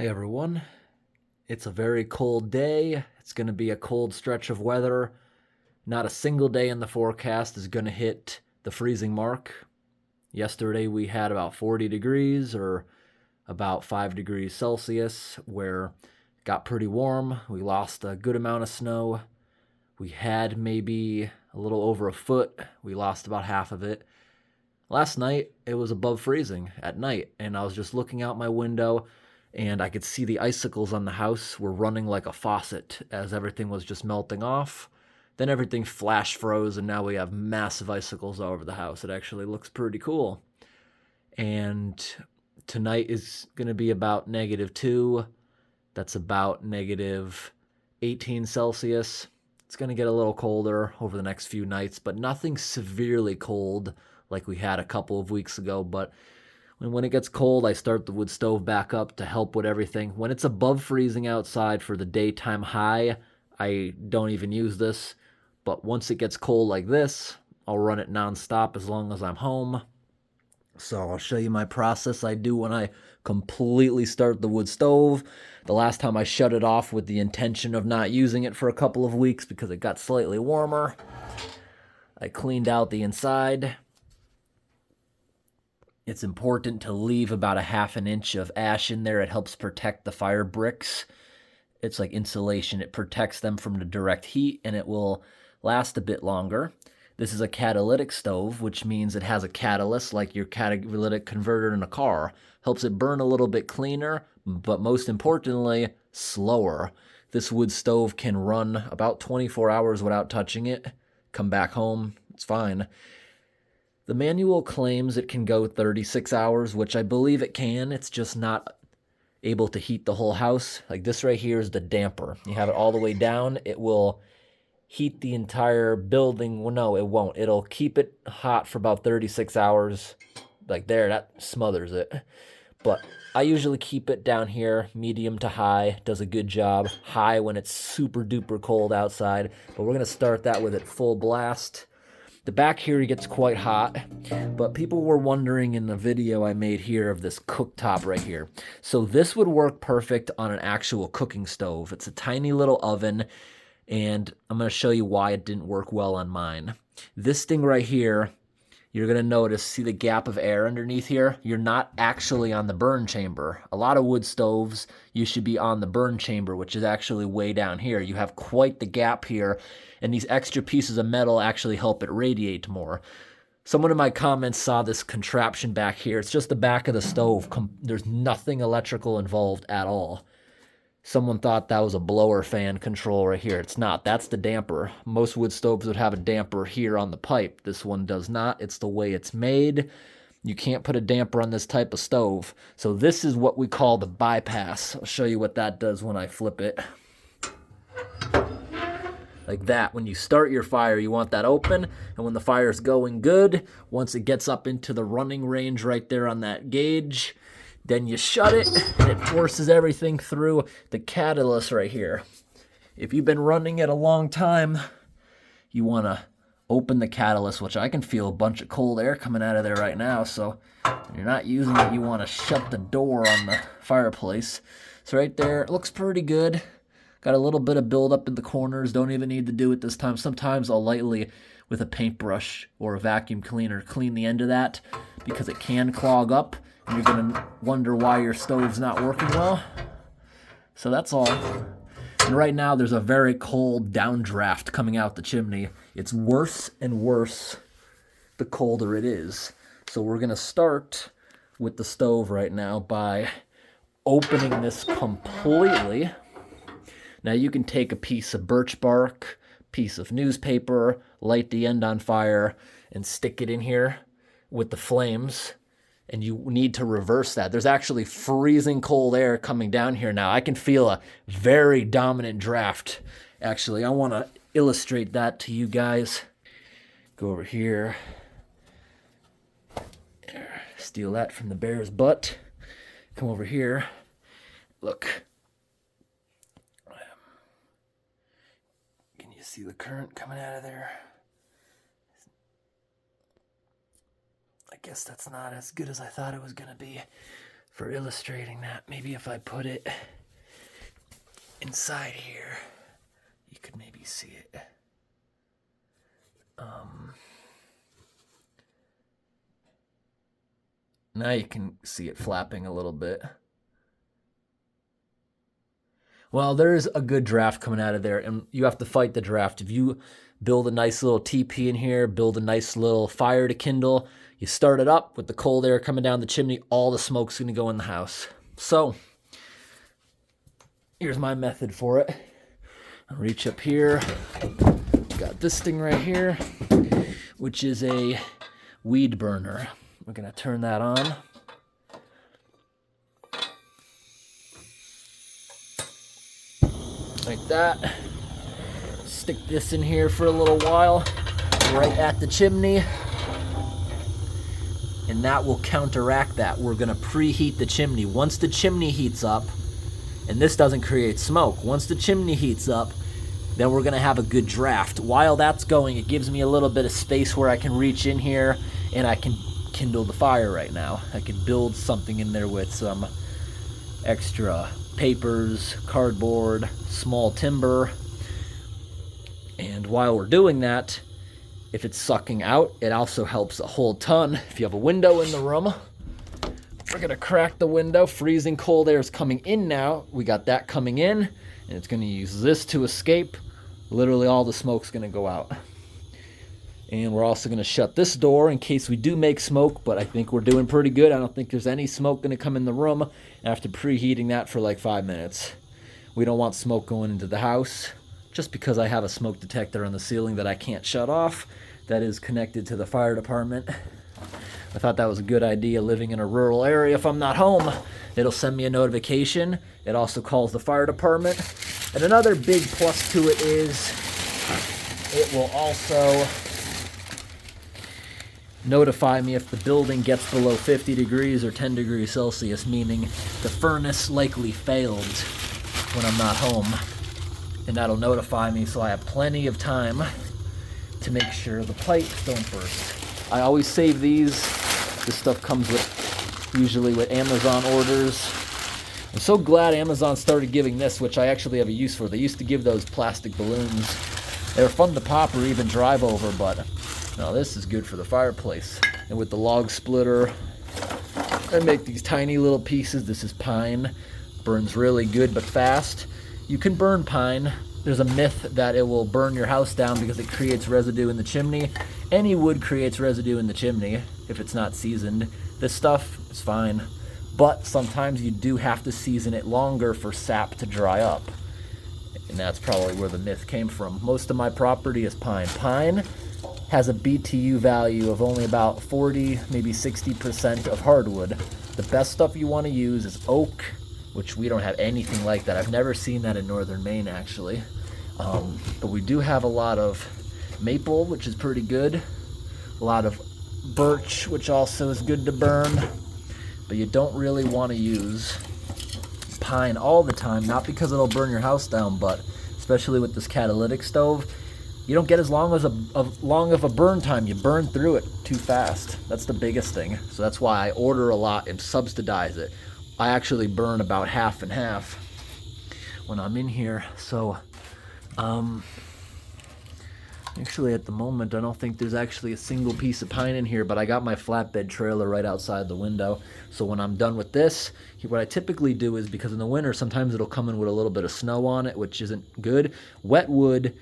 Hey everyone, it's a very cold day. It's going to be a cold stretch of weather. Not a single day in the forecast is going to hit the freezing mark. Yesterday we had about 40 degrees or about 5 degrees Celsius where it got pretty warm. We lost a good amount of snow. We had maybe a little over a foot. We lost about half of it. Last night it was above freezing at night, and I was just looking out my window and I could see the icicles on the house were running like a faucet as everything was just melting off. Then everything flash froze, and now we have massive icicles all over the house. It actually looks pretty cool. And tonight is going to be about -2. That's about -18 Celsius. It's going to get a little colder over the next few nights, but nothing severely cold like we had a couple of weeks ago. But when it gets cold, I start the wood stove back up to help with everything. When it's above freezing outside for the daytime high, I don't even use this. But once it gets cold like this, I'll run it nonstop as long as I'm home. So I'll show you my process I do when I completely start the wood stove. The last time I shut it off with the intention of not using it for a couple of weeks because it got slightly warmer. I cleaned out the inside. It's important to leave about a ½ an inch of ash in there. It helps protect the fire bricks. It's like insulation. It protects them from the direct heat, and it will last a bit longer. This is a catalytic stove, which means it has a catalyst like your catalytic converter in a car. Helps it burn a little bit cleaner, but most importantly, slower. This wood stove can run about 24 hours without touching it. Come back home, it's fine. The manual claims it can go 36 hours, which I believe it can. It's just not able to heat the whole house. Like this right here is the damper. You have it all the way down. It will heat the entire building. Well, no, it won't. It'll keep it hot for about 36 hours. Like there, that smothers it. But I usually keep it down here, medium to high. Does a good job. High when it's super duper cold outside. But we're going to start that with it full blast. The back here gets quite hot, but people were wondering in the video I made here of this cooktop right here. So this would work perfect on an actual cooking stove. It's a tiny little oven, and I'm going to show you why it didn't work well on mine. This thing right here, you're going to notice, see the gap of air underneath here? You're not actually on the burn chamber. A lot of wood stoves, you should be on the burn chamber, which is actually way down here. You have quite the gap here, and these extra pieces of metal actually help it radiate more. Someone in my comments saw this contraption back here. It's just the back of the stove. There's nothing electrical involved at all. Someone thought that was a blower fan control right here. It's not. That's the damper. Most wood stoves would have a damper here on the pipe. This one does not. It's the way it's made. You can't put a damper on this type of stove. So this is what we call the bypass. I'll show you what that does when I flip it. Like that. When you start your fire, you want that open. And when the fire's going good, once it gets up into the running range right there on that gauge, then you shut it, and it forces everything through the catalyst right here. If you've been running it a long time, you want to open the catalyst, which I can feel a bunch of cold air coming out of there right now. So when you're not using it, you want to shut the door on the fireplace. So right there, it looks pretty good. Got a little bit of buildup in the corners. Don't even need to do it this time. Sometimes I'll lightly, with a paintbrush or a vacuum cleaner, clean the end of that because it can clog up. And you're going to wonder why your stove's not working well. So that's all. And right now there's a very cold downdraft coming out the chimney. It's worse and worse the colder it is. So we're going to start with the stove right now by opening this completely. Now you can take a piece of birch bark, piece of newspaper, light the end on fire, and stick it in here with the flames. And you need to reverse that. There's actually freezing cold air coming down here now. I can feel a very dominant draft. Actually, I want to illustrate that to you guys. Go over here. Steal that from the bear's butt. Come over here. Look. Can you see the current coming out of there? I guess that's not as good as I thought it was going to be. for illustrating that, maybe if I put it inside here, you could maybe see it. Now you can see it flapping a little bit. Well, there's a good draft coming out of there, and you have to fight the draft. If you build a nice little teepee in here, build a nice little fire to kindle, you start it up with the cold air coming down the chimney, all the smoke's going to go in the house. So, here's my method for it. I'll reach up here. Got this thing right here, which is a weed burner. We're going to turn that on. Like that. Stick this in here for a little while, right at the chimney. And that will counteract that. We're going to preheat the chimney. Once the chimney heats up, and this doesn't create smoke, once the chimney heats up, then we're going to have a good draft. While that's going, it gives me a little bit of space where I can reach in here and I can kindle the fire right now. I can build something in there with some extra papers, cardboard, small timber. And while we're doing that, if it's sucking out, it also helps a whole ton. If you have a window in the room, we're gonna crack the window. Freezing cold air is coming in now. We got that coming in, and it's gonna use this to escape. Literally all the smoke's gonna go out. And we're also gonna shut this door in case we do make smoke, but I think we're doing pretty good. I don't think there's any smoke gonna come in the room after preheating that for like 5 minutes. We don't want smoke going into the house. Just because I have a smoke detector on the ceiling that I can't shut off, that is connected to the fire department. I thought that was a good idea living in a rural area. If I'm not home, it'll send me a notification. It also calls the fire department. And another big plus to it is it will also notify me if the building gets below 50 degrees or 10 degrees Celsius, meaning the furnace likely failed when I'm not home. And that'll notify me so I have plenty of time to make sure the pipes don't burst. I always save these. This stuff comes with, usually with Amazon orders. I'm so glad Amazon started giving this, which I actually have a use for. They used to give those plastic balloons. They were fun to pop or even drive over, but no, this is good for the fireplace. And with the log splitter, I make these tiny little pieces. This is pine. Burns really good but fast. You can burn pine. There's a myth that it will burn your house down because it creates residue in the chimney. Any wood creates residue in the chimney if it's not seasoned. This stuff is fine, but sometimes you do have to season it longer for sap to dry up. And that's probably where the myth came from. Most of my property is pine. Pine has a BTU value of only about 40, maybe 60% of hardwood. The best stuff you want to use is oak, which we don't have anything like that. I've never seen that in northern Maine, actually. But we do have a lot of maple, which is pretty good. A lot of birch, which also is good to burn. But you don't really want to use pine all the time, not because it'll burn your house down, but especially with this catalytic stove, you don't get as long of a burn time. You burn through it too fast. That's the biggest thing. So that's why I order a lot and subsidize it. I actually burn about half and half when I'm in here. So, actually at the moment, I don't think there's actually a single piece of pine in here, but I got my flatbed trailer right outside the window. So when I'm done with this, what I typically do is, because in the winter, sometimes it'll come in with a little bit of snow on it, which isn't good. Wet wood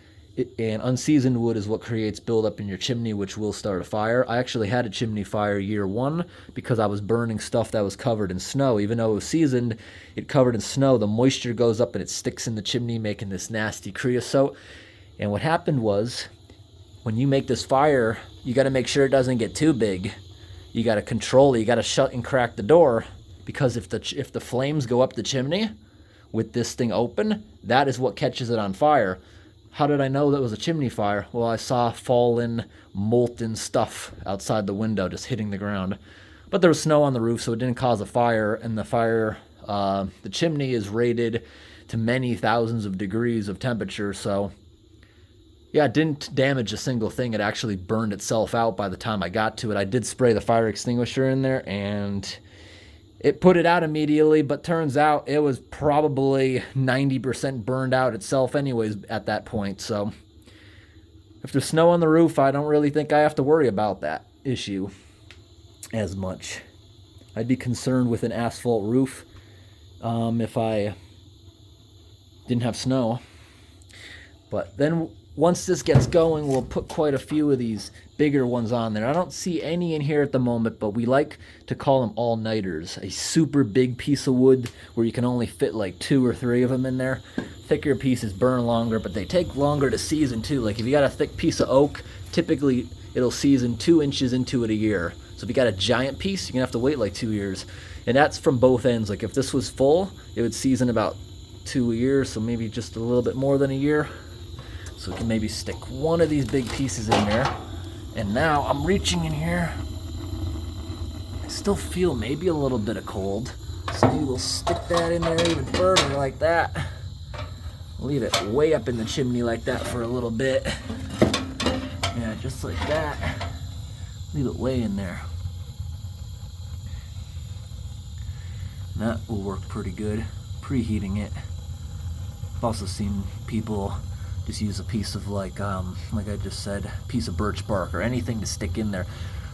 and unseasoned wood is what creates buildup in your chimney, which will start a fire. I actually had a chimney fire year one because I was burning stuff that was covered in snow. Even though it was seasoned, it covered in snow. The moisture goes up and it sticks in the chimney, making this nasty creosote. And what happened was, when you make this fire, you got to make sure it doesn't get too big. You got to control it. You got to shut and crack the door, because if the flames go up the chimney with this thing open, that is what catches it on fire. How did I know that was a chimney fire? Well, I saw fallen, molten stuff outside the window just hitting the ground. But there was snow on the roof, so it didn't cause a fire. And the chimney is rated to many thousands of degrees of temperature. So, yeah, it didn't damage a single thing. It actually burned itself out by the time I got to it. I did spray the fire extinguisher in there, and It put it out immediately, but turns out it was probably 90% burned out itself anyways at that point. So if there's snow on the roof, I don't really think I have to worry about that issue as much. I'd be concerned with an asphalt roof if I didn't have snow. But then once this gets going, we'll put quite a few of these bigger ones on there. I don't see any in here at the moment, but we like to call them all-nighters. A super big piece of wood where you can only fit like 2 or 3 of them in there. Thicker pieces burn longer, but they take longer to season too. Like if you got a thick piece of oak, typically it'll season 2 inches into it a year. So if you got a giant piece, you're gonna have to wait like 2 years. And that's from both ends. Like if this was full, it would season about 2 years, so maybe just a little bit more than a year. So we can maybe stick one of these big pieces in there. And now I'm reaching in here. I still feel maybe a little bit of cold. So maybe we'll stick that in there even further like that. Leave it way up in the chimney like that for a little bit. Yeah, just like that. Leave it way in there. And that will work pretty good. Preheating it. I've also seen people just use a piece of like I just said, piece of birch bark or anything to stick in there.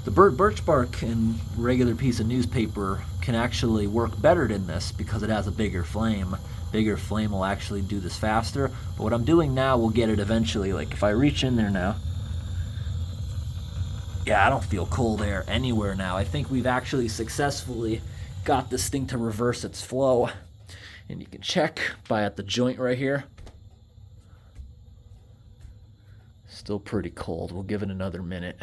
The birch bark and regular piece of newspaper can actually work better than this because it has a bigger flame. Bigger flame will actually do this faster. But what I'm doing now will get it eventually. Like if I reach in there now, yeah, I don't feel cold air anywhere now. I think we've actually successfully got this thing to reverse its flow. And you can check by at the joint right here. Still pretty cold. We'll give it another minute.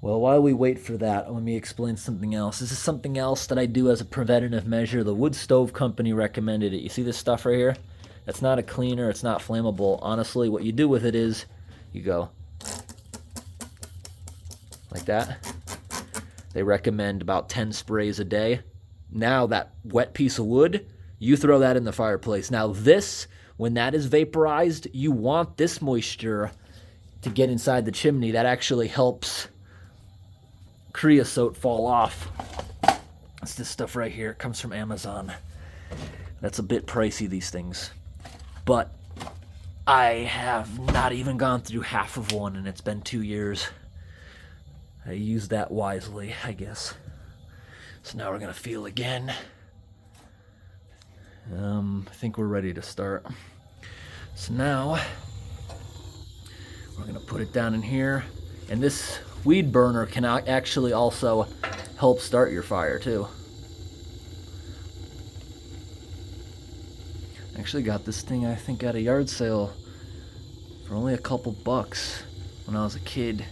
Well, while we wait for that, let me explain something else. This is something else that I do as a preventative measure. The wood stove company recommended it. You see this stuff right here? That's not a cleaner. It's not flammable. Honestly, what you do with it is you go like that. They recommend about 10 sprays a day. Now that wet piece of wood, you throw that in the fireplace. Now this, when that is vaporized, you want this moisture to get inside the chimney. That actually helps creosote fall off. That's this stuff right here. It comes from Amazon. That's a bit pricey, these things. But I have not even gone through half of one, and it's been 2 years. I used that wisely, I guess. So now we're gonna feel again. I think we're ready to start. So now we're gonna put it down in here, and this weed burner can actually also help start your fire too. I actually got this thing, I think, at a yard sale for only a couple bucks when I was a kid.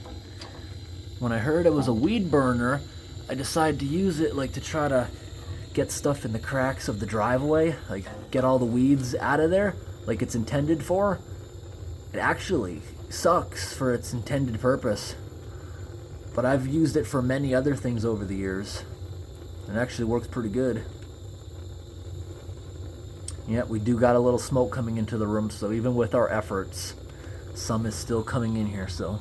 When I heard it was a weed burner, I decided to use it like to try to get stuff in the cracks of the driveway, like get all the weeds out of there like it's intended for. It actually sucks for its intended purpose, but I've used it for many other things over the years. It actually works pretty good. Yeah, we do got a little smoke coming into the room, so even with our efforts, some is still coming in here, so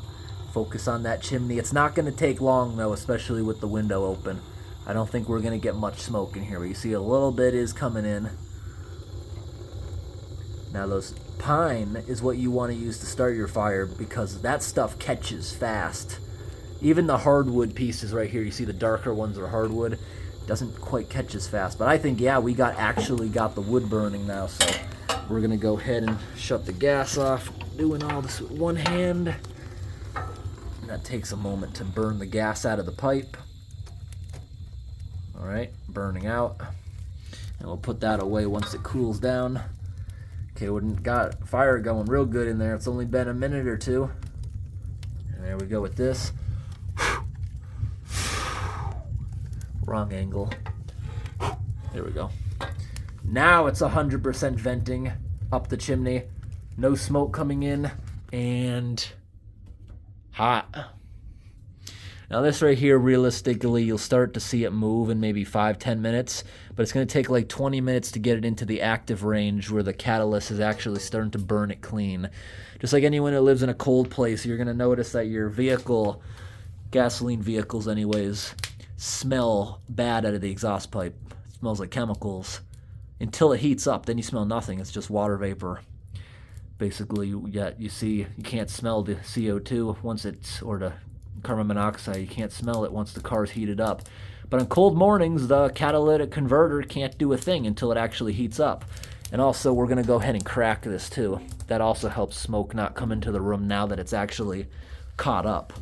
focus on that chimney. It's not going to take long though, especially with the window open. I don't think we're going to get much smoke in here, but you see a little bit is coming in. Now those pine is what you want to use to start your fire because that stuff catches fast. Even the hardwood pieces right here, you see the darker ones are hardwood, doesn't quite catch as fast. But I think, yeah, we actually got the wood burning now, so we're going to go ahead and shut the gas off. Doing all this with one hand. And that takes a moment to burn the gas out of the pipe. All right, burning out. And we'll put that away once it cools down. Okay, we got fire going real good in there. It's only been a minute or two. And there we go with this. Wrong angle. There we go. Now it's 100% venting up the chimney. No smoke coming in. And hot. Now this right here, realistically, you'll start to see it move in maybe 5-10 minutes, but it's going to take like 20 minutes to get it into the active range where the catalyst is actually starting to burn it clean. Just like anyone who lives in a cold place, you're going to notice that your vehicle, gasoline vehicles anyways, smell bad out of the exhaust pipe. It smells like chemicals until it heats up. Then you smell nothing. It's just water vapor. Basically, you see, you can't smell the CO2 once it's, or the carbon monoxide, you can't smell it once the car's heated up. But on cold mornings, the catalytic converter can't do a thing until it actually heats up. And also, we're going to go ahead and crack this too. That also helps smoke not come into the room now that it's actually caught up.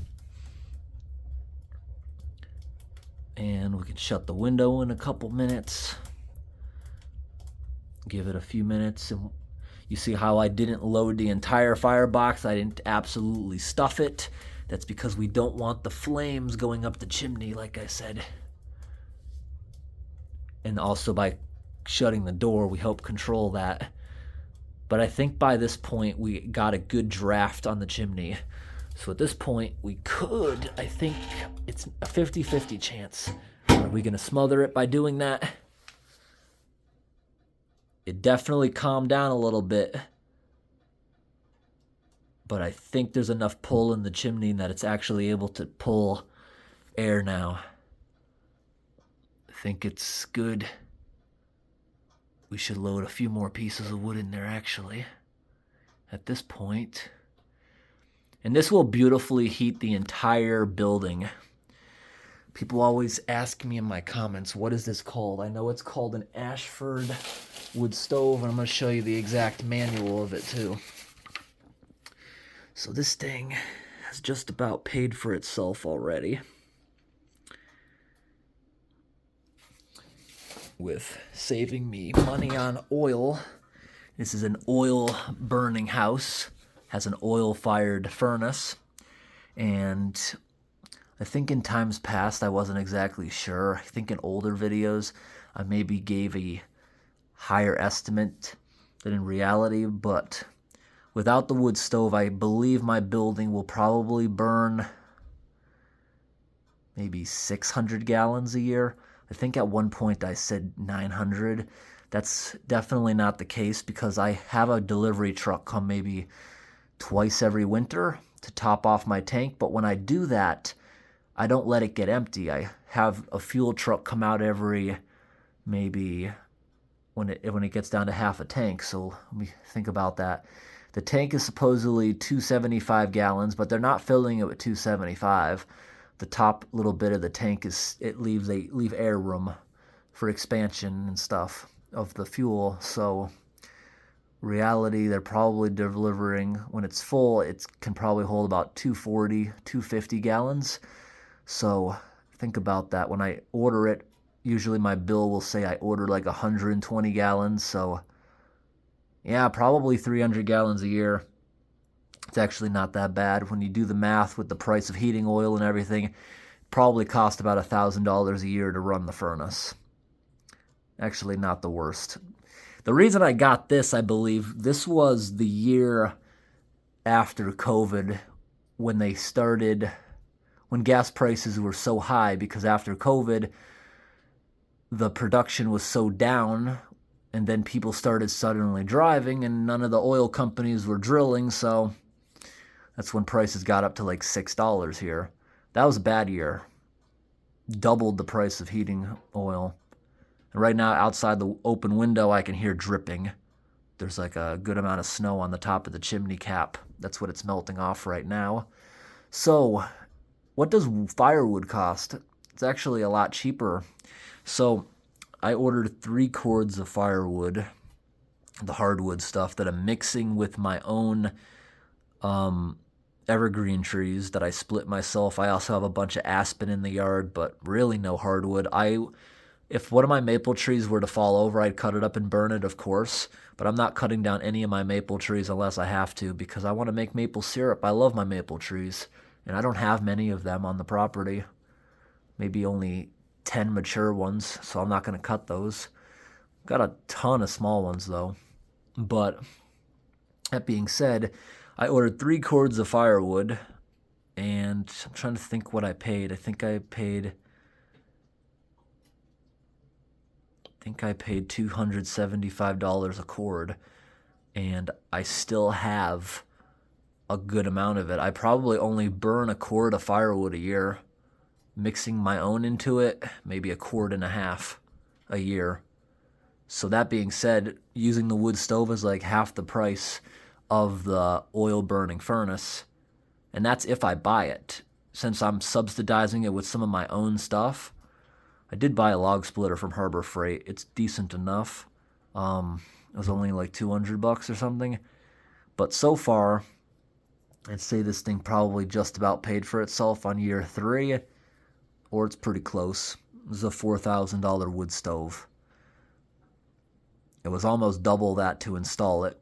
And we can shut the window in a couple minutes. Give it a few minutes. And you see how I didn't load the entire firebox. I didn't absolutely stuff it. That's because we don't want the flames going up the chimney, like I said. And also by shutting the door, we help control that. But I think by this point, we got a good draft on the chimney. So at this point, we could, I think it's a 50-50 chance. Are we going to smother it by doing that? It definitely calmed down a little bit. But I think there's enough pull in the chimney that it's actually able to pull air now. I think it's good. We should load a few more pieces of wood in there, actually, at this point. And this will beautifully heat the entire building. People always ask me in my comments, what is this called? I know it's called an ASHFORD wood stove, and I'm going to show you the exact manual of it, too. So this thing has just about paid for itself already. With saving me money on oil. This is an oil burning house. Has an oil-fired furnace. And I think in times past I wasn't exactly sure. I think in older videos I maybe gave a higher estimate than in reality, but without the wood stove, I believe my building will probably burn maybe 600 gallons a year. I think at one point I said 900. That's definitely not the case because I have a delivery truck come maybe twice every winter to top off my tank. But when I do that, I don't let it get empty. I have a fuel truck come out every maybe when it gets down to half a tank. So let me think about that. The tank is supposedly 275 gallons, but they're not filling it with 275. The top little bit of the tank leave air room for expansion and stuff of the fuel. So reality, they're probably delivering, when it's full, it can probably hold about 240, 250 gallons. So think about that. When I order it, usually my bill will say I ordered like 120 gallons. So yeah, probably 300 gallons a year. It's actually not that bad. When you do the math with the price of heating oil and everything, it probably cost about $1,000 a year to run the furnace. Actually not the worst. The reason I got this, I believe, this was the year after COVID when they started, when gas prices were so high, because after COVID, the production was so down, and then people started suddenly driving, and none of the oil companies were drilling, so that's when prices got up to like $6 here. That was a bad year. Doubled the price of heating oil. And right now, outside the open window, I can hear dripping. There's like a good amount of snow on the top of the chimney cap. That's what it's melting off right now. So, what does firewood cost? It's actually a lot cheaper. So, I ordered 3 cords of firewood, the hardwood stuff that I'm mixing with my own evergreen trees that I split myself. I also have a bunch of aspen in the yard, but really no hardwood. If one of my maple trees were to fall over, I'd cut it up and burn it, of course. But I'm not cutting down any of my maple trees unless I have to, because I want to make maple syrup. I love my maple trees, and I don't have many of them on the property. Maybe only 10 mature ones, so I'm not going to cut those. Got a ton of small ones, though. But that being said, I ordered 3 cords of firewood, and I'm trying to think what I paid. I think I paid $275 a cord, and I still have a good amount of it. I probably only burn a cord of firewood a year, mixing my own into it, maybe 1.5 quarts a year. So that being said, using the wood stove is like half the price of the oil burning furnace. And that's if I buy it. Since I'm subsidizing it with some of my own stuff, I did buy a log splitter from Harbor Freight. It's decent enough. It was only like $200 or something. But so far, I'd say this thing probably just about paid for itself on year 3, or it's pretty close. It was a $4,000 wood stove. It was almost double that to install it.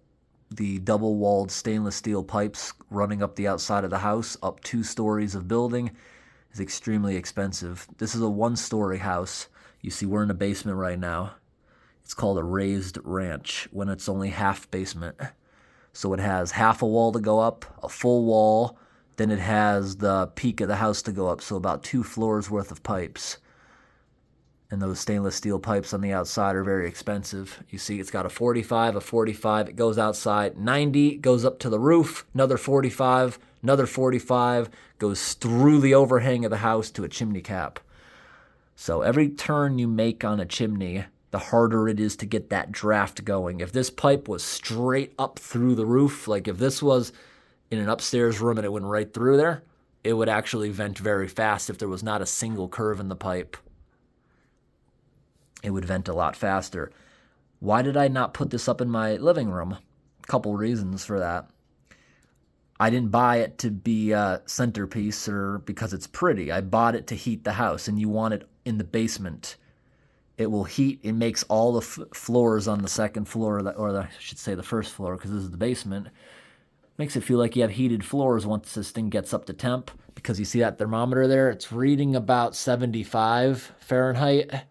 The double-walled stainless steel pipes running up the outside of the house, up 2 stories of building, is extremely expensive. This is a 1-story house. You see, we're in a basement right now. It's called a raised ranch when it's only half basement. So it has half a wall to go up, a full wall, then it has the peak of the house to go up, so about 2 floors worth of pipes. And those stainless steel pipes on the outside are very expensive. You see, it's got a 45, it goes outside, 90, goes up to the roof, another 45, another 45, goes through the overhang of the house to a chimney cap. So every turn you make on a chimney, the harder it is to get that draft going. If this pipe was straight up through the roof, like if this was in an upstairs room and it went right through there, it would actually vent very fast if there was not a single curve in the pipe. It would vent a lot faster. Why did I not put this up in my living room? A couple reasons for that. I didn't buy it to be a centerpiece or because it's pretty. I bought it to heat the house, and you want it in the basement. It will heat. It makes all the floors on the second floor, I should say the first floor, because this is the basement. Makes it feel like you have heated floors once this thing gets up to temp, because you see that thermometer there? It's reading about 75 Fahrenheit.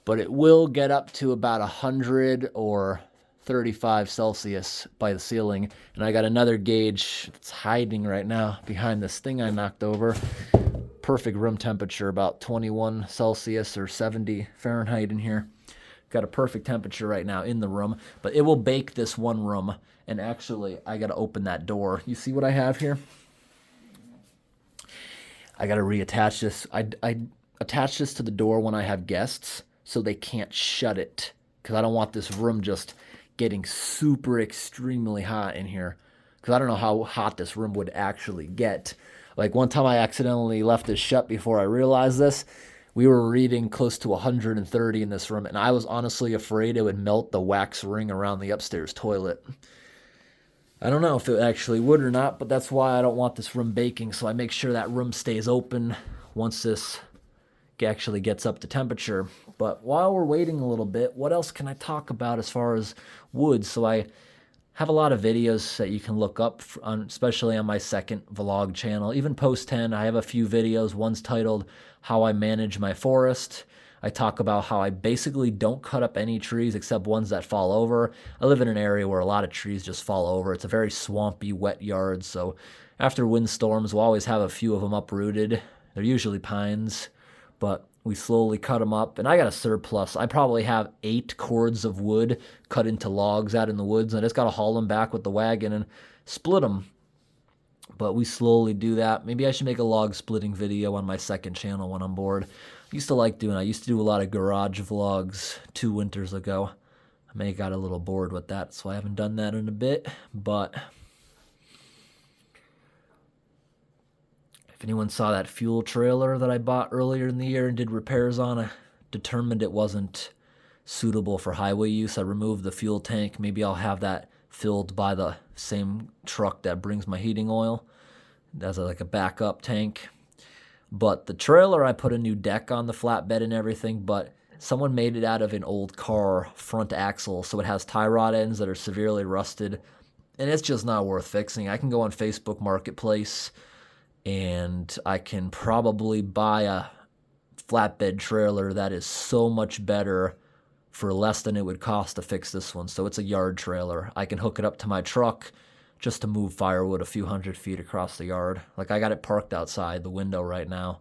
But it will get up to about 100 or 35 Celsius by the ceiling. And I got another gauge that's hiding right now behind this thing I knocked over. Perfect room temperature, about 21 Celsius or 70 Fahrenheit in here. Got a perfect temperature right now in the room, but it will bake this one room. And actually, I got to open that door. You see what I have here? I got to reattach this. I attach this to the door when I have guests, so they can't shut it, because I don't want this room just getting super extremely hot in here, because I don't know how hot this room would actually get. Like one time I accidentally left this shut before I realized this. We were reading close to 130 in this room, and I was honestly afraid it would melt the wax ring around the upstairs toilet. I don't know if it actually would or not, but that's why I don't want this room baking, so I make sure that room stays open once this actually gets up to temperature. But while we're waiting a little bit, what else can I talk about as far as wood? So I have a lot of videos that you can look up, especially on my second vlog channel. Even post 10, I have a few videos. One's titled How I Manage My Forest. I talk about how I basically don't cut up any trees except ones that fall over. I live in an area where a lot of trees just fall over. It's a very swampy, wet yard, so after windstorms, we'll always have a few of them uprooted. They're usually pines, but we slowly cut them up, and I got a surplus. I probably have 8 cords of wood cut into logs out in the woods, and I just got to haul them back with the wagon and split them. But we slowly do that. Maybe I should make a log splitting video on my second channel when I'm bored. I used to do a lot of garage vlogs 2 winters ago. I may have got a little bored with that, so I haven't done that in a bit, but if anyone saw that fuel trailer that I bought earlier in the year and did repairs on, I determined it wasn't suitable for highway use. I removed the fuel tank. Maybe I'll have that filled by the same truck that brings my heating oil. That's like a backup tank. But the trailer, I put a new deck on the flatbed and everything, but someone made it out of an old car front axle, so it has tie rod ends that are severely rusted, and it's just not worth fixing. I can go on Facebook Marketplace, and I can probably buy a flatbed trailer that is so much better for less than it would cost to fix this one. So it's a yard trailer. I can hook it up to my truck just to move firewood a few hundred feet across the yard. Like, I got it parked outside the window right now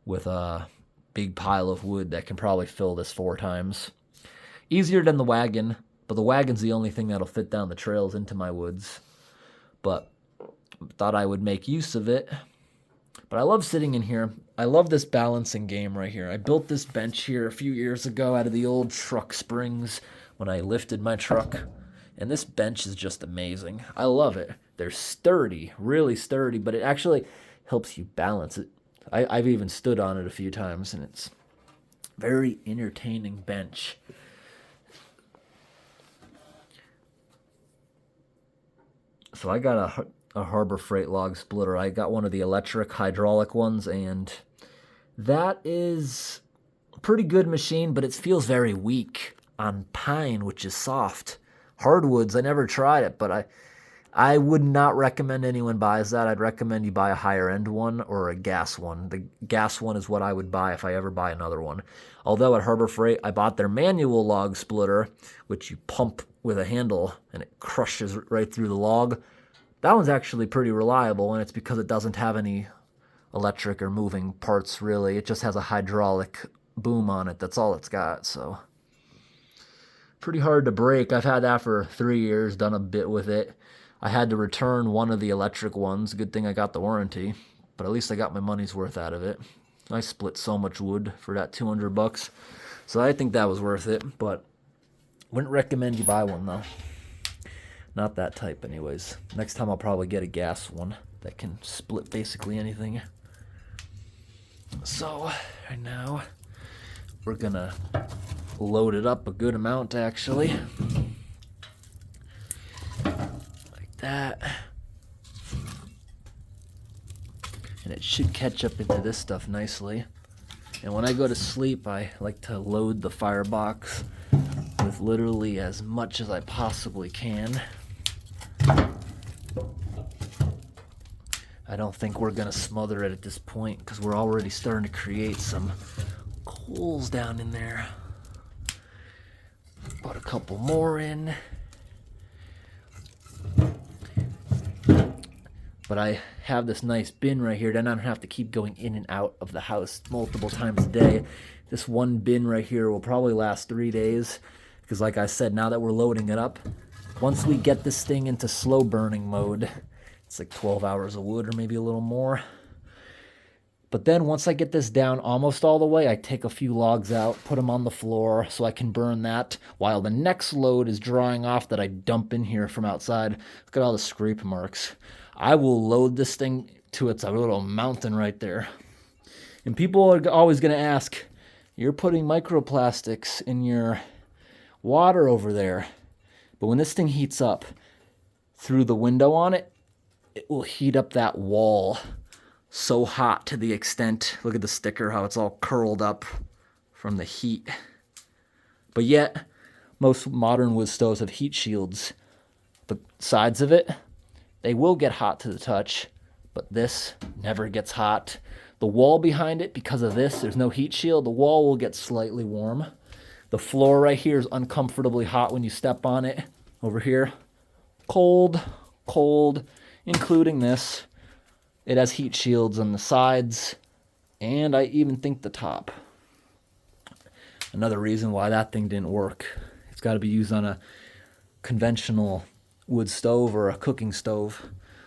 with a big pile of wood that can probably fill this 4 times. Easier than the wagon, but the wagon's the only thing that'll fit down the trails into my woods. But thought I would make use of it. But I love sitting in here. I love this balancing game right here. I built this bench here a few years ago out of the old truck springs when I lifted my truck. And this bench is just amazing. I love it. They're sturdy, really sturdy, but it actually helps you balance it. I've even stood on it a few times, and it's very entertaining bench. So I got a Harbor Freight log splitter. I got one of the electric hydraulic ones, and that is a pretty good machine, but it feels very weak on pine, which is soft. Hardwoods, I never tried it, but I would not recommend anyone buys that. I'd recommend you buy a higher end one or a gas one. The gas one is what I would buy if I ever buy another one. Although at Harbor Freight, I bought their manual log splitter, which you pump with a handle and it crushes right through the log. That one's actually pretty reliable, and it's because it doesn't have any electric or moving parts really. It just has a hydraulic boom on it. That's all it's got, so pretty hard to break. I've had that for 3 years, done a bit with it. I had to return one of the electric ones. Good thing I got the warranty, but at least I got my money's worth out of it. I split so much wood for that $200, so I think that was worth it, but wouldn't recommend you buy one though. Not that type anyways. Next time I'll probably get a gas one that can split basically anything. So right now we're gonna load it up a good amount actually. Like that. And it should catch up into this stuff nicely. And when I go to sleep, I like to load the firebox with literally as much as I possibly can. I don't think we're gonna smother it at this point because we're already starting to create some coals down in there. Put a couple more in. But I have this nice bin right here, then I don't have to keep going in and out of the house multiple times a day. This one bin right here will probably last 3 days because like I said, now that we're loading it up, once we get this thing into slow burning mode, it's like 12 hours of wood or maybe a little more. But then once I get this down almost all the way, I take a few logs out, put them on the floor so I can burn that while the next load is drying off that I dump in here from outside. Look at all the scrape marks. I will load this thing to its a little mountain right there. And people are always going to ask, you're putting microplastics in your water over there. But when this thing heats up through the window on it, it will heat up that wall so hot to the extent, look at the sticker, how it's all curled up from the heat. But yet, most modern wood stoves have heat shields. The sides of it, they will get hot to the touch, but this never gets hot. The wall behind it, because of this, there's no heat shield, the wall will get slightly warm. The floor right here is uncomfortably hot when you step on it. Over here, cold, cold, including this. It has heat shields on the sides, and I even think the top. Another reason why that thing didn't work. It's got to be used on a conventional wood stove or a cooking stove.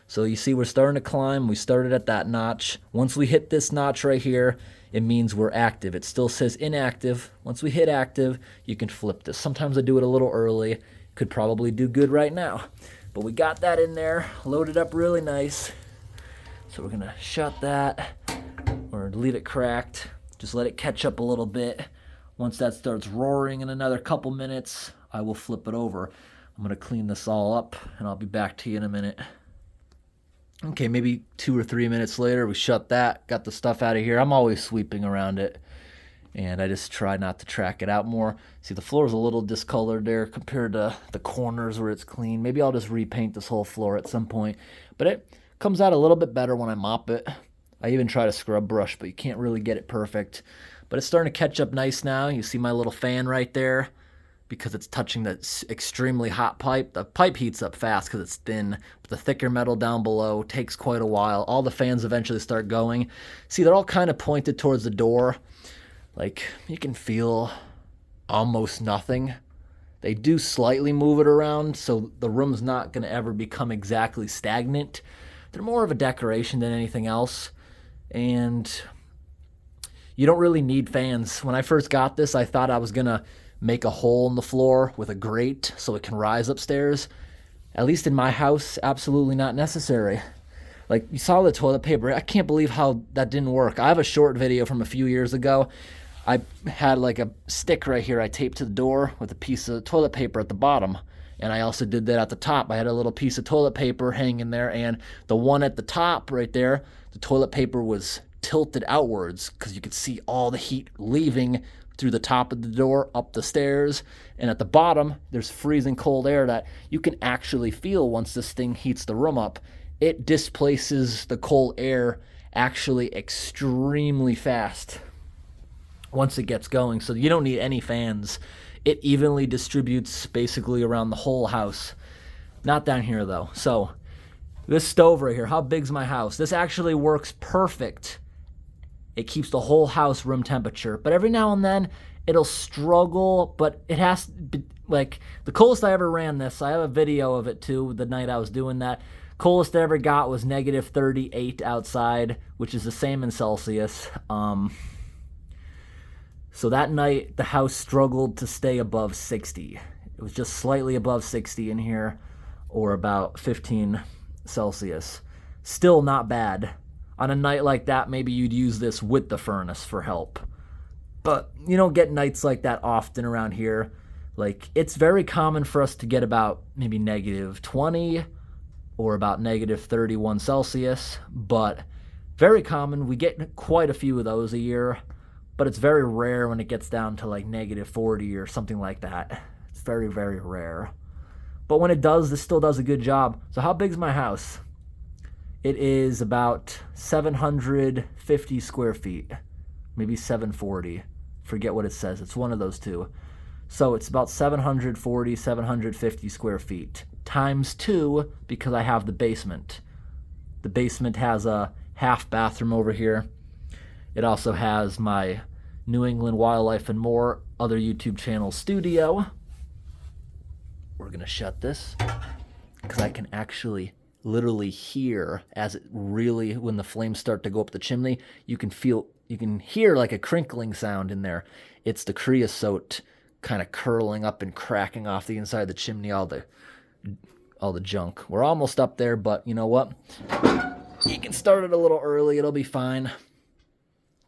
So you see we're starting to climb. We started at that notch. Once we hit this notch right here, it means we're active. It still says inactive. Once we hit active, you can flip this. Sometimes I do it a little early. Could probably do good right now. But we got that in there, loaded up really nice. So we're gonna shut that or leave it cracked. Just let it catch up a little bit. Once that starts roaring in another couple minutes, I will flip it over. I'm gonna clean this all up and I'll be back to you in a minute. Okay, maybe 2 or 3 minutes later, we shut that, got the stuff out of here. I'm always sweeping around it, and I just try not to track it out more. See, the floor is a little discolored there compared to the corners where it's clean. Maybe I'll just repaint this whole floor at some point, but it comes out a little bit better when I mop it. I even try to scrub brush, but you can't really get it perfect. But it's starting to catch up nice now. You see my little fan right there? Because it's touching that extremely hot pipe. The pipe heats up fast because it's thin, but the thicker metal down below takes quite a while. All the fans eventually start going. See, they're all kind of pointed towards the door. Like, you can feel almost nothing. They do slightly move it around, so the room's not going to ever become exactly stagnant. They're more of a decoration than anything else. and you don't really need fans. When I first got this, I thought I was going to make a hole in the floor with a grate so it can rise upstairs. At least in my house, absolutely not necessary. Like, you saw the toilet paper. I can't believe how that didn't work. I have a short video from a few years ago. I had like a stick right here I taped to the door with a piece of toilet paper at the bottom. And I also did that at the top. I had a little piece of toilet paper hanging there, and the one at the top right there, the toilet paper was tilted outwards because you could see all the heat leaving through the top of the door up the stairs, and at the bottom there's freezing cold air that you can actually feel once this thing heats the room up. It displaces the cold air actually extremely fast once it gets going, so you don't need any fans. It evenly distributes basically around the whole house. Not down here though. So this stove right here, how big's my house? This actually works perfect. It keeps the whole house room temperature, but every now and then it'll struggle, but it has to be, like, the coolest I ever ran this, I have a video of it too, the night I was doing that. Coolest I ever got was negative 38 outside, which is the same in Celsius. So that night, the house struggled to stay above 60. It was just slightly above 60 in here, or about 15 Celsius. Still not bad. On a night like that, maybe you'd use this with the furnace for help. But you don't get nights like that often around here. Like, it's very common for us to get about maybe negative 20 or about negative 31 Celsius, but very common. We get quite a few of those a year. But it's very rare when it gets down to like negative 40 or something like that. It's very, very rare. But when it does, this still does a good job. So how big's my house? It is about 750 square feet. Maybe 740. Forget what it says. It's one of those two. So it's about 740, 750 square feet. Times 2 because I have the basement. The basement has a half bathroom over here. It also has my New England Wildlife and More other YouTube channel studio. We're going to shut this because I can actually literally hear as it really, when the flames start to go up the chimney, you can hear like a crinkling sound in there. It's the creosote kind of curling up and cracking off the inside of the chimney, all the junk. We're almost up there, but you know what? You can start it a little early. It'll be fine.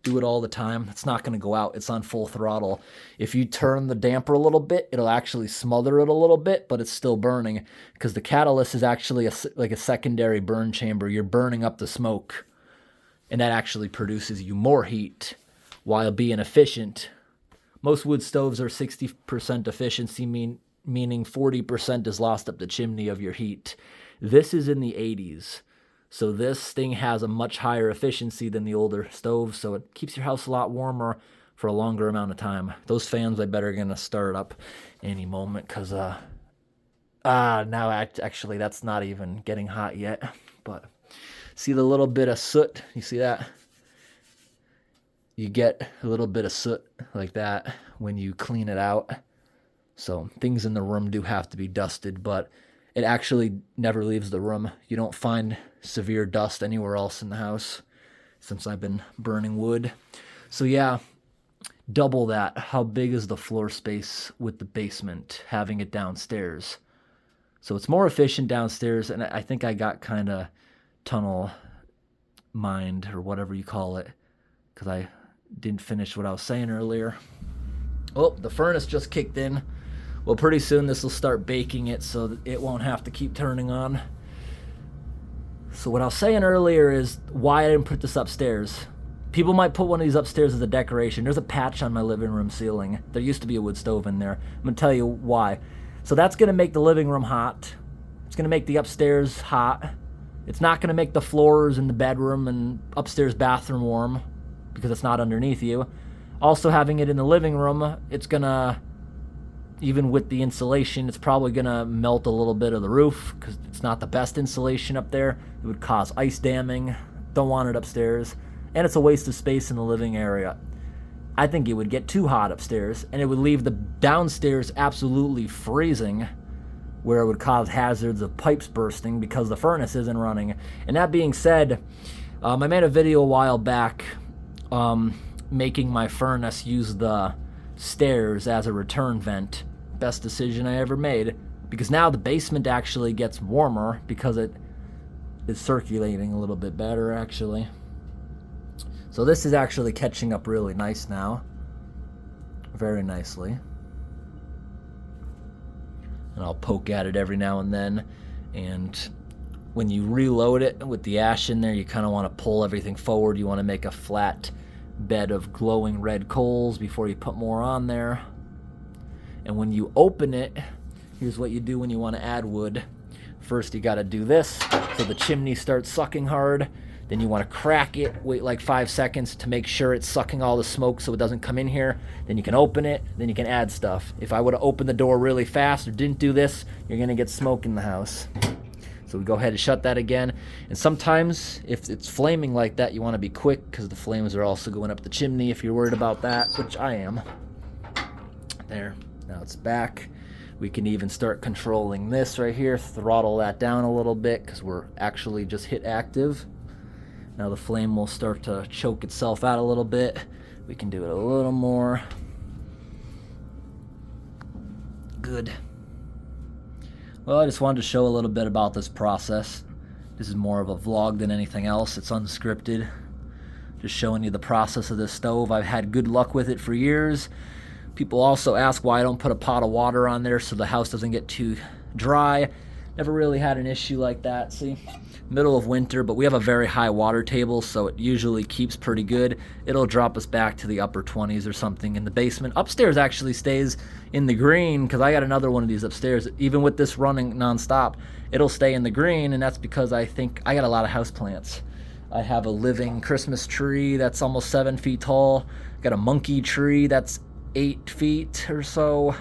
Do it all the time. It's not going to go out. It's on full throttle. If you turn the damper a little bit, it'll actually smother it a little bit, but it's still burning because the catalyst is actually like a secondary burn chamber. You're burning up the smoke, and that actually produces you more heat while being efficient. Most wood stoves are 60% efficiency, meaning 40% is lost up the chimney of your heat. This is in the 80s. So this thing has a much higher efficiency than the older stoves, so it keeps your house a lot warmer for a longer amount of time. Those fans, I better gonna start up any moment, because now actually that's not even getting hot yet. But see the little bit of soot? You see that? You get a little bit of soot like that when you clean it out. So things in the room do have to be dusted, but it actually never leaves the room. You don't find severe dust anywhere else in the house since I've been burning wood. So yeah, double that. How big is the floor space with the basement, having it downstairs? So it's more efficient downstairs, and I think I got kind of tunnel mind, or whatever you call it, because I didn't finish what I was saying earlier. Oh, the furnace just kicked in. Well, pretty soon this will start baking it so that it won't have to keep turning on. So what I was saying earlier is why I didn't put this upstairs. People might put one of these upstairs as a decoration. There's a patch on my living room ceiling. There used to be a wood stove in there. I'm going to tell you why. So that's going to make the living room hot. It's going to make the upstairs hot. It's not going to make the floors in the bedroom and upstairs bathroom warm because it's not underneath you. Also, having it in the living room, it's going to, even with the insulation, it's probably going to melt a little bit of the roof because it's not the best insulation up there. It would cause ice damming. Don't want it upstairs. And it's a waste of space in the living area. I think it would get too hot upstairs, and it would leave the downstairs absolutely freezing, where it would cause hazards of pipes bursting because the furnace isn't running. And that being said, I made a video a while back making my furnace use the stairs as a return vent. Best decision I ever made, because now the basement actually gets warmer because it is circulating a little bit better actually. So this is actually catching up really nice now. Very nicely. And I'll poke at it every now and then. And when you reload it with the ash in there, you kind of want to pull everything forward. You want to make a flat bed of glowing red coals before you put more on there. And when you open it, here's what you do when you want to add wood. First you got to do this so the chimney starts sucking hard. Then you want to crack it, wait like 5 seconds to make sure it's sucking all the smoke so it doesn't come in here. Then you can open it, then you can add stuff. If I would have opened the door really fast or didn't do this, you're going to get smoke in the house. So we go ahead and shut that again. And sometimes if it's flaming like that, you want to be quick because the flames are also going up the chimney if you're worried about that, which I am. There, now it's back. We can even start controlling this right here, throttle that down a little bit because we're actually just hit active. Now the flame will start to choke itself out a little bit. We can do it a little more. Good. Well, I just wanted to show a little bit about this process. This is more of a vlog than anything else. It's unscripted. Just showing you the process of this stove. I've had good luck with it for years. People also ask why I don't put a pot of water on there so the house doesn't get too dry. Never really had an issue like that. See, middle of winter, but we have a very high water table, so it usually keeps pretty good. It'll drop us back to the upper 20s or something in the basement. Upstairs actually stays in the green because I got another one of these upstairs. Even with this running nonstop, it'll stay in the green, and that's because I think I got a lot of houseplants. I have a living Christmas tree that's almost 7 feet tall. Got a monkey tree that's 8 feet or so.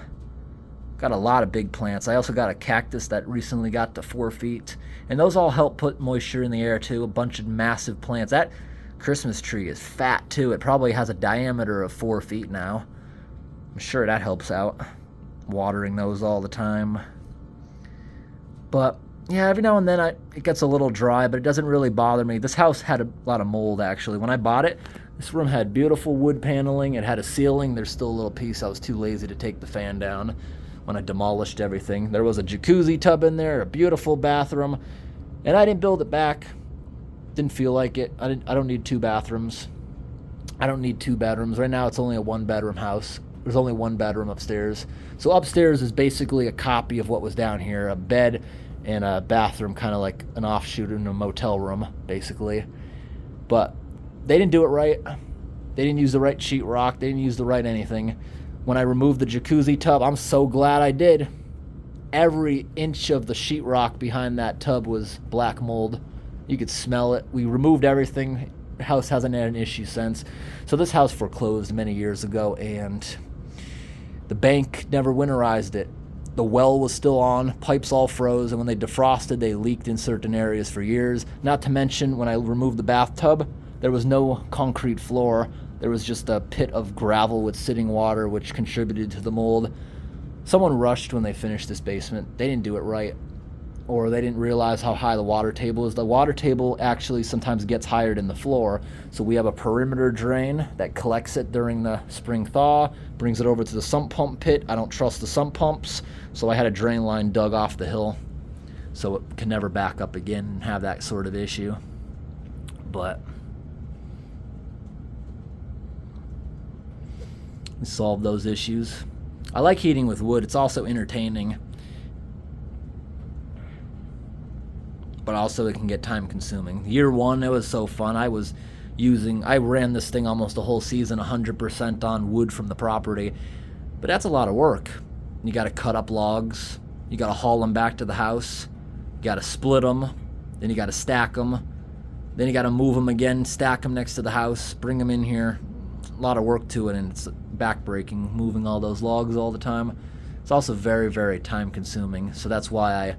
Got a lot of big plants. I also got a cactus that recently got to 4 feet. And those all help put moisture in the air too. A bunch of massive plants. That Christmas tree is fat too. It probably has a diameter of 4 feet now. I'm sure that helps out. Watering those all the time. But yeah, every now and then it gets a little dry, but it doesn't really bother me. This house had a lot of mold actually. When I bought it, this room had beautiful wood paneling. It had a ceiling. There's still a little piece. I was too lazy to take the fan down when I demolished everything. There was a jacuzzi tub in there, a beautiful bathroom, and I didn't build it back. Didn't feel like it. I don't need 2 bathrooms. I don't need 2 bedrooms. Right now it's only a 1-bedroom house. There's only 1 bedroom upstairs. So upstairs is basically a copy of what was down here, a bed and a bathroom, kind of like an offshoot in a motel room, basically. But they didn't do it right. They didn't use the right sheetrock. They didn't use the right anything. When I removed the jacuzzi tub, I'm so glad I did. Every inch of the sheetrock behind that tub was black mold. You could smell it. We removed everything. The house hasn't had an issue since. So this house foreclosed many years ago, and the bank never winterized it. The well was still on, pipes all froze, and when they defrosted, they leaked in certain areas for years. Not to mention, when I removed the bathtub, there was no concrete floor. There was just a pit of gravel with sitting water, which contributed to the mold. Someone rushed when they finished this basement. They didn't do it right, or they didn't realize how high the water table is. The water table actually sometimes gets higher than the floor, so we have a perimeter drain that collects it during the spring thaw, brings it over to the sump pump pit. I don't trust the sump pumps, so I had a drain line dug off the hill so it can never back up again and have that sort of issue. But we solved those issues. I like heating with wood. It's also entertaining, but also it can get time consuming. Year 1, it was so fun. I ran this thing almost a whole season 100% on wood from the property, but that's a lot of work. You got to cut up logs, you got to haul them back to the house, you got to split them, then you got to stack them, then you got to move them again, stack them next to the house, bring them in here. A lot of work to it, and it's backbreaking moving all those logs all the time. It's also very, very time consuming, so that's why I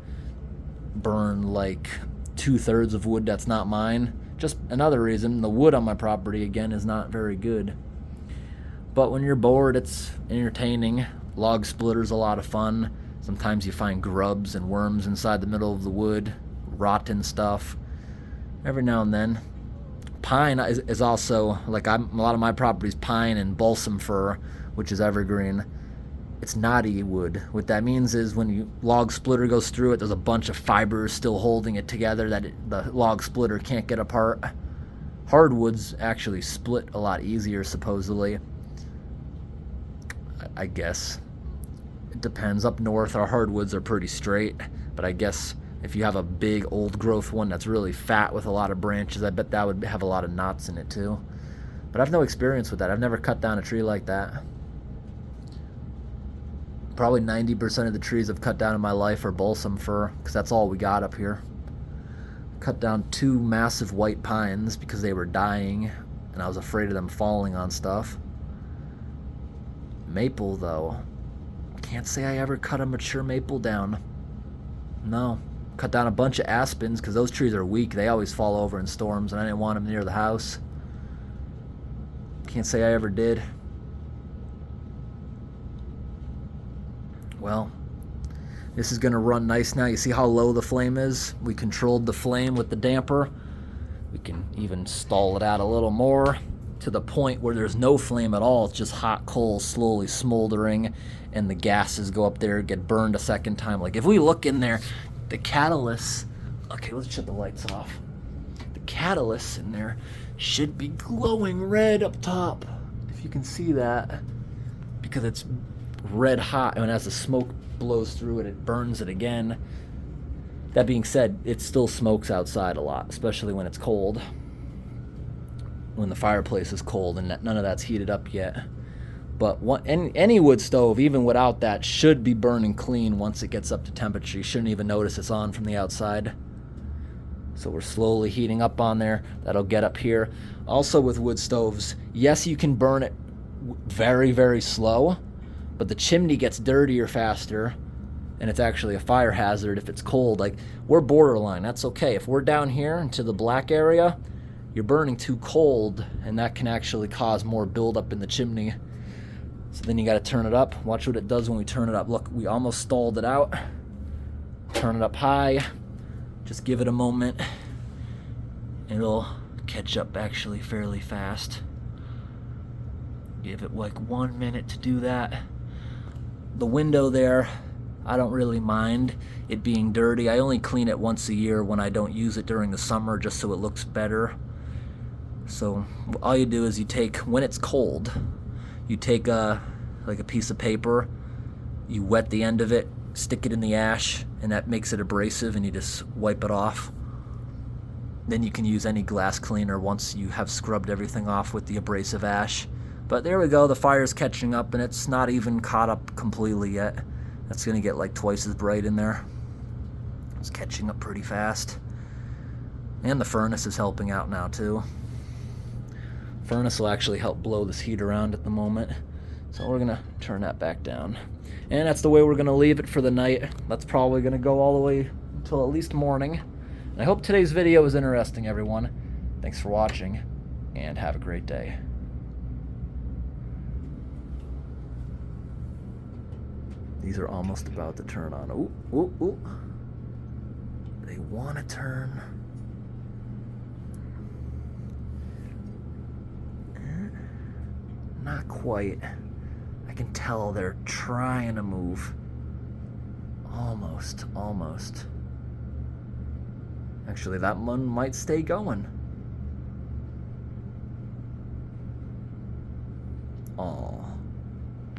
burn like 2/3 of wood that's not mine. Just another reason, the wood on my property again is not very good. But when you're bored, it's entertaining. Log splitter's a lot of fun. Sometimes you find grubs and worms inside the middle of the wood, rotten stuff. Every now and then. Pine is also, like, a lot of my property's pine and balsam fir, which is evergreen. It's knotty wood. What that means is when you log splitter goes through it, there's a bunch of fibers still holding it together that the log splitter can't get apart. Hardwoods actually split a lot easier, supposedly. I guess. It depends. Up north, our hardwoods are pretty straight, but I guess if you have a big old growth one that's really fat with a lot of branches, I bet that would have a lot of knots in it too. But I have no experience with that. I've never cut down a tree like that. Probably 90% of the trees I've cut down in my life are balsam fir, because that's all we got up here. Cut down 2 massive white pines because they were dying, and I was afraid of them falling on stuff. Maple, though, can't say I ever cut a mature maple down. No. Cut down a bunch of aspens because those trees are weak. They always fall over in storms, and I didn't want them near the house. Can't say I ever did. Well, this is going to run nice now. You see how low the flame is? We controlled the flame with the damper. We can even stall it out a little more to the point where there's no flame at all. It's just hot coal slowly smoldering, and the gases go up there, get burned a second time. Like, if we look in there, the catalyst... Okay, let's shut the lights off. The catalyst in there should be glowing red up top, if you can see that, because it's red hot, and as the smoke blows through it, it burns it again. That being said, it still smokes outside a lot, especially when it's cold, when the fireplace is cold and none of that's heated up yet. But any wood stove, even without that, should be burning clean once it gets up to temperature. You shouldn't even notice it's on from the outside. So we're slowly heating up on there. That'll get up here. Also with wood stoves, yes, you can burn it very, very slow, but the chimney gets dirtier faster, and it's actually a fire hazard if it's cold. Like, we're borderline. That's okay. If we're down here into the black area, you're burning too cold, and that can actually cause more buildup in the chimney. So then you got to turn it up. Watch what it does when we turn it up. Look, we almost stalled it out. Turn it up high. Just give it a moment. It'll catch up actually fairly fast. Give it like 1 minute to do that. The window there, I don't really mind it being dirty. I only clean it once a year when I don't use it during the summer, just so it looks better. So all you do is you take, when it's cold, you take like a piece of paper, you wet the end of it, stick it in the ash, and that makes it abrasive, and you just wipe it off. Then you can use any glass cleaner once you have scrubbed everything off with the abrasive ash. But there we go, the fire's catching up, and it's not even caught up completely yet. That's gonna get like twice as bright in there. It's catching up pretty fast. And the furnace is helping out now too. Furnace will actually help blow this heat around at the moment. So we're gonna turn that back down. And that's the way we're gonna leave it for the night. That's probably gonna go all the way until at least morning. And I hope today's video was interesting, everyone. Thanks for watching, and have a great day. These are almost about to turn on. Ooh, ooh, ooh. They want to turn. Not quite. I can tell they're trying to move. Almost, almost. Actually, that one might stay going. Oh.